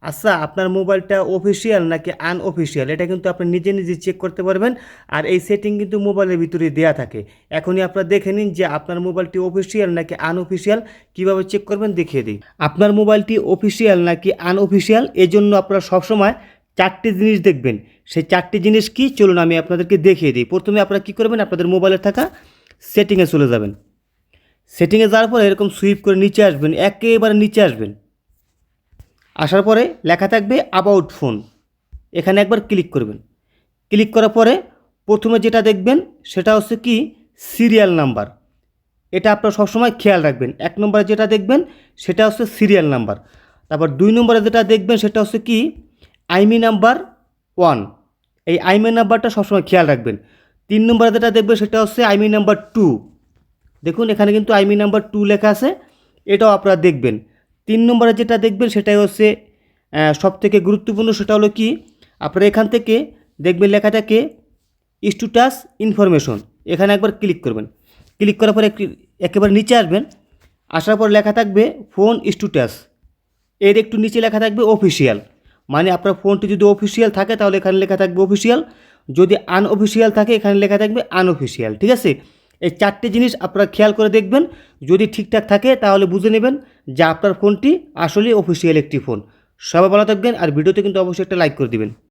আচ্ছা, আপনার মোবাইলটা অফিসিয়াল নাকি আনঅফিসিয়াল এটা কিন্তু আপনি নিজে নিজে চেক করতে পারবেন। আর এই সেটিং কিন্তু মোবাইলের ভিতরে দেওয়া থাকে। এখনই আপনারা দেখে নিন যে আপনার মোবাইলটি অফিসিয়াল নাকি আনঅফিসিয়াল। কীভাবে চেক করবেন দেখিয়ে দিই। আপনার মোবাইলটি অফিসিয়াল নাকি আনঅফিসিয়াল এজন্য আপনারা সবসময় চারটি জিনিস দেখবেন। সেই চারটি জিনিস কি চলুন আমি আপনাদেরকে দেখিয়ে দিই। প্রথমে আপনারা কী করবেন, আপনাদের মোবাইলে থাকা সেটিংয়ে চলে যাবেন। সেটিংয়ে যাওয়ার পরে এরকম সুইপ করে নিচে আসবেন, একেবারে নিচে আসবেন। আসার পরে লেখা থাকবে অ্যাবাউট ফোন, এখানে একবার ক্লিক করবেন। ক্লিক করার পরে প্রথমে যেটা দেখবেন সেটা হচ্ছে কি সিরিয়াল নাম্বার। এটা আপনারা সবসময় খেয়াল রাখবেন। 1 নম্বরে যেটা দেখবেন সেটা হচ্ছে সিরিয়াল নাম্বার। তারপর 2 নম্বরে যেটা দেখবেন সেটা হচ্ছে কি আইমি নাম্বার 1, এই আইমি নাম্বারটা সবসময় খেয়াল রাখবেন। 3 নম্বরে যেটা দেখবেন সেটা হচ্ছে আইমি নাম্বার 2, দেখুন এখানে কিন্তু আইমি নাম্বার 2 লেখা আছে, এটাও আপনারা দেখবেন। 3 নম্বরে যেটা দেখবেন সেটাই হচ্ছে সবথেকে গুরুত্বপূর্ণ, সেটা হলো কি আপনারা এখান থেকে দেখবেন লেখা থাকে স্ট্যাটাস ইনফরমেশন, এখানে একবার ক্লিক করবেন। ক্লিক করার পরে একেবারে নিচে আসবেন। আসার পর লেখা থাকবে ফোন স্ট্যাটাস, এর একটু নিচে লেখা থাকবে অফিসিয়াল। মানে আপনার ফোনটি যদি অফিসিয়াল থাকে তাহলে এখানে লেখা থাকবে অফিসিয়াল, যদি আনঅফিসিয়াল থাকে এখানে লেখা থাকবে আনঅফিসিয়াল। ঠিক আছে, এই চারটি জিনিস আপনারা খেয়াল করে দেখবেন। যদি ঠিকঠাক থাকে তাহলে বুঝে নেবেন যে আপনার ফোনটি আসলে অফিসিয়াল একটি ফোন। সবাই ভালো থাকবেন, আর ভিডিওতে কিন্তু অবশ্যই একটা লাইক করে দিবেন।